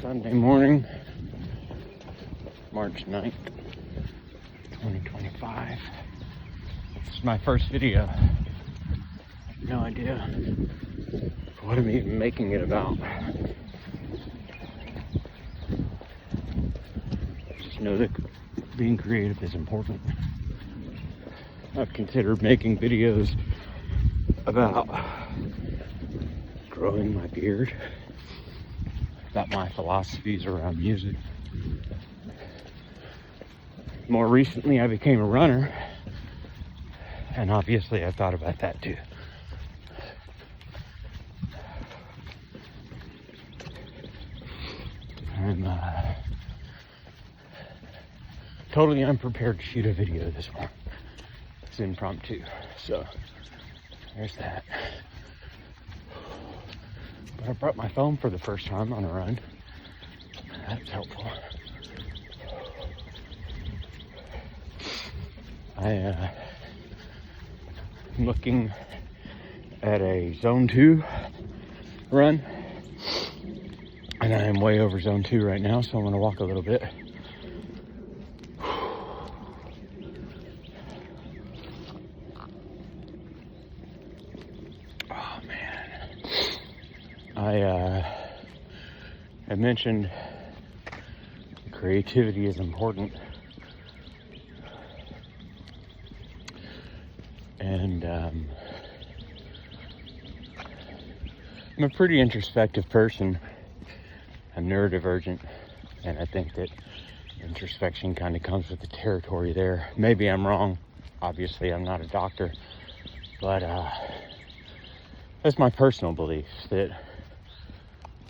Sunday morning, March 9th, 2025. This is my first video. I have no idea what I'm even making it about. Just know that being creative is important. I've considered making videos about growing my beard, about my philosophies around music. More recently, I became a runner, and obviously I thought about that too. I'm totally unprepared to shoot a video this morning. It's impromptu, so there's that. But I brought my phone for the first time on a run. That's helpful. I'm looking at a zone 2 run, and I am way over zone 2 right now, so I'm going to walk a little bit. Oh man, I mentioned creativity is important, and I'm a pretty introspective person. I'm neurodivergent, and I think that introspection kind of comes with the territory there. Maybe I'm wrong. Obviously, I'm not a doctor, but that's my personal belief, that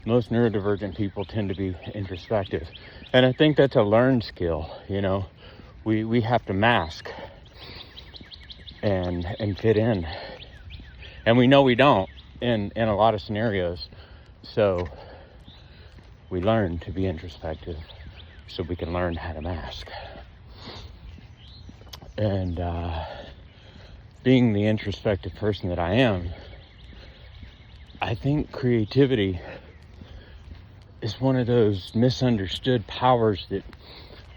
most neurodivergent people tend to be introspective. And I think that's a learned skill. You know, we have to mask and fit in. And we know we don't in a lot of scenarios. So we learn to be introspective so we can learn how to mask. And being the introspective person that I am, I think creativity is one of those misunderstood powers that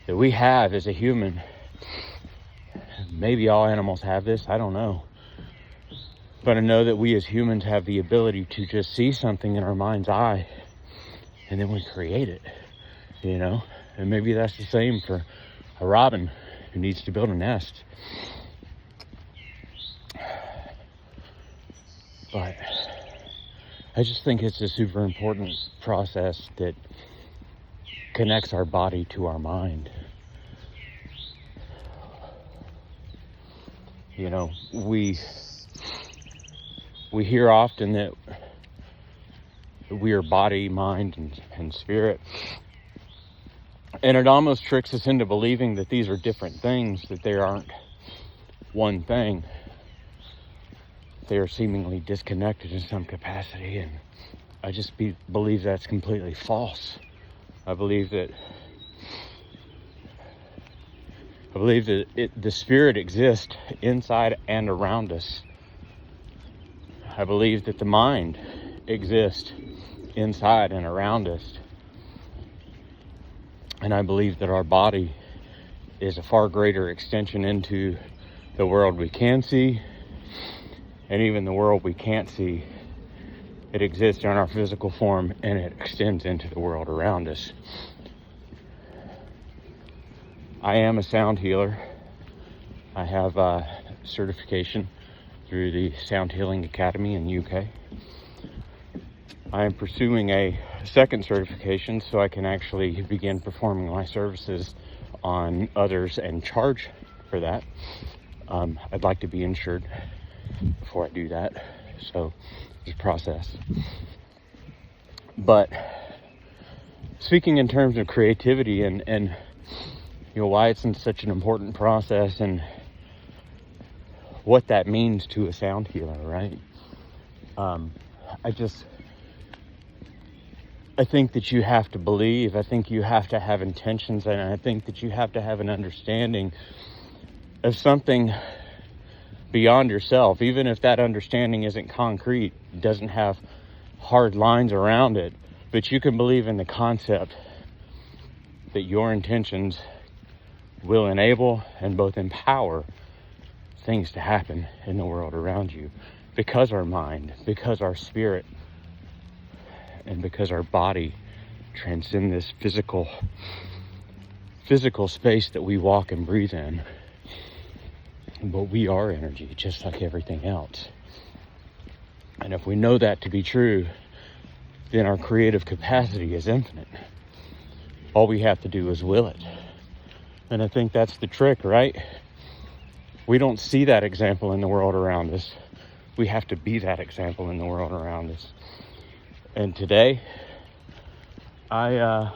we have as a human. Maybe all animals have this, I don't know. But I know that we as humans have the ability to just see something in our mind's eye and then we create it, you know? And maybe that's the same for a robin who needs to build a nest. But I just think it's a super important process that connects our body to our mind. You know, we hear often that we are body, mind, and spirit. And it almost tricks us into believing that these are different things, that they aren't one thing. They are seemingly disconnected in some capacity, and I just believe that's completely false. I believe that the spirit exists inside and around us. I believe that the mind exists inside and around us. And I believe that our body is a far greater extension into the world we can see, and even the world we can't see. It exists in our physical form, and it extends into the world around us. I am a sound healer. I have a certification through the Sound Healing Academy in the UK. I am pursuing a second certification so I can actually begin performing my services on others and charge for that. I'd like to be insured before I do that, so it's a process. But speaking in terms of creativity and you know, why it's in such an important process and what that means to a sound healer, right? I think that you have to believe. I think you have to have intentions, and I think that you have to have an understanding of something beyond yourself, even if that understanding isn't concrete, doesn't have hard lines around it, But you can believe in the concept that your intentions will enable and both empower things to happen in the world around you, because our mind, because our spirit, and because our body transcend this physical space that we walk and breathe in. But we are energy, just like everything else. And if we know that to be true, then our creative capacity is infinite. All we have to do is will it. And I think that's the trick, right? We don't see that example in the world around us. We have to be that example in the world around us. And today, I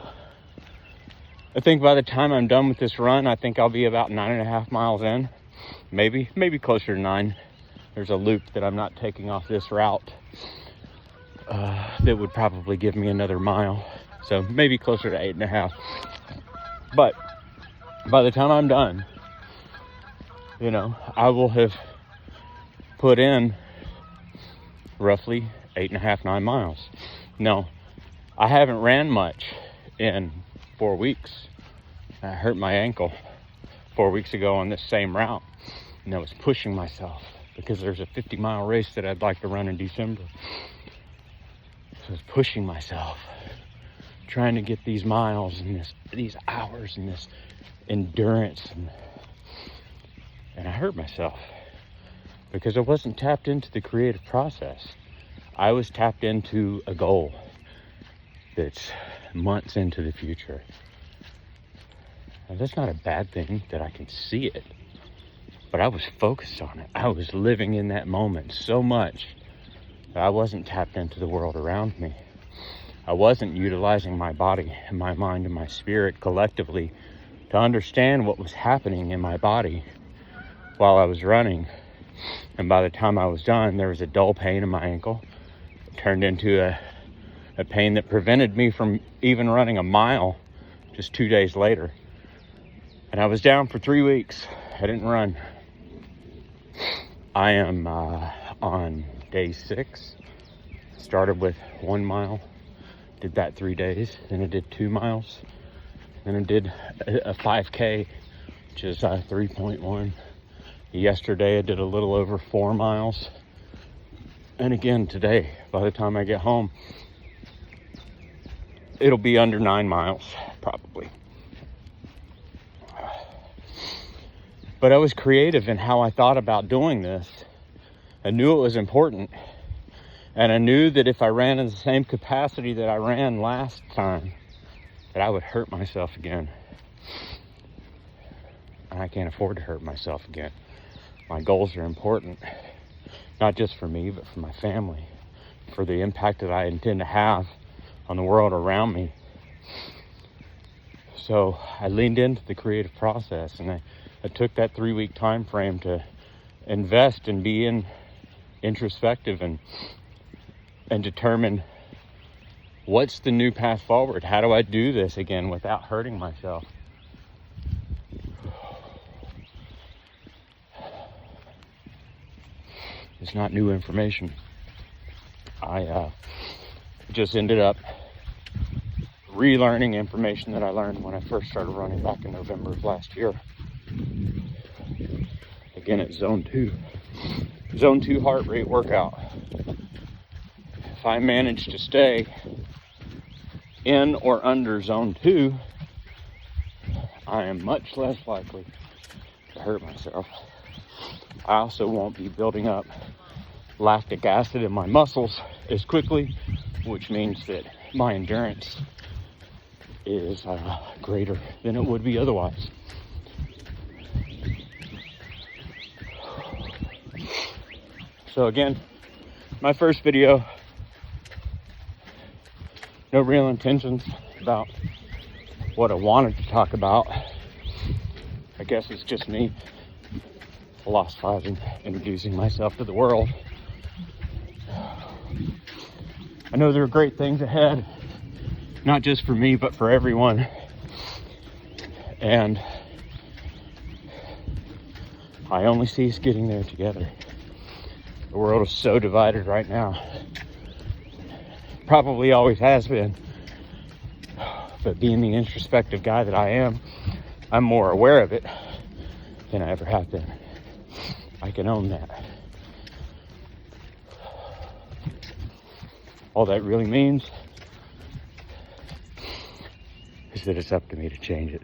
think by the time I'm done with this run, I think I'll be about 9.5 miles in. Maybe closer to 9. There's a loop that I'm not taking off this route that would probably give me another mile. So maybe closer to 8.5. But by the time I'm done, I will have put in roughly 8.5, 9 miles. No, I haven't ran much in 4 weeks. I hurt my ankle 4 weeks ago on this same route. And I was pushing myself because there's a 50-mile race that I'd like to run in December. So I was pushing myself, trying to get these miles and these hours and this endurance. And I hurt myself because I wasn't tapped into the creative process. I was tapped into a goal that's months into the future. Now, that's not a bad thing that I can see it, but I was focused on it. I was living in that moment so much that I wasn't tapped into the world around me. I wasn't utilizing my body and my mind and my spirit collectively to understand what was happening in my body while I was running. And by the time I was done, there was a dull pain in my ankle. It turned into a pain that prevented me from even running a mile just 2 days later. And I was down for 3 weeks. I didn't run. I am on day 6. Started with 1 mile. Did that 3 days. Then I did 2 miles. Then I did a 5K, which is 3.1. Yesterday I did a little over 4 miles. And again today, by the time I get home, it'll be under 9 miles, probably. But I was creative in how I thought about doing this. I knew it was important. And I knew that if I ran in the same capacity that I ran last time, that I would hurt myself again. And I can't afford to hurt myself again. My goals are important, not just for me, but for my family, for the impact that I intend to have on the world around me. So I leaned into the creative process, and I took that 3-week time frame to invest and be introspective and determine what's the new path forward. How do I do this again without hurting myself? It's not new information. I just ended up relearning information that I learned when I first started running back in November of last year. Again, it's zone 2. Zone 2 heart rate workout. If I manage to stay in or under zone 2, I am much less likely to hurt myself. I also won't be building up lactic acid in my muscles as quickly, which means that my endurance is greater than it would be otherwise. So again, my first video, no real intentions about what I wanted to talk about. I guess it's just me philosophizing, introducing myself to the world. I know there are great things ahead, not just for me, but for everyone. And I only see us getting there together. The world is so divided right now. Probably always has been, But being the introspective guy that I am, I'm more aware of it than I ever have been. I can own that. All that really means is that it's up to me to change it.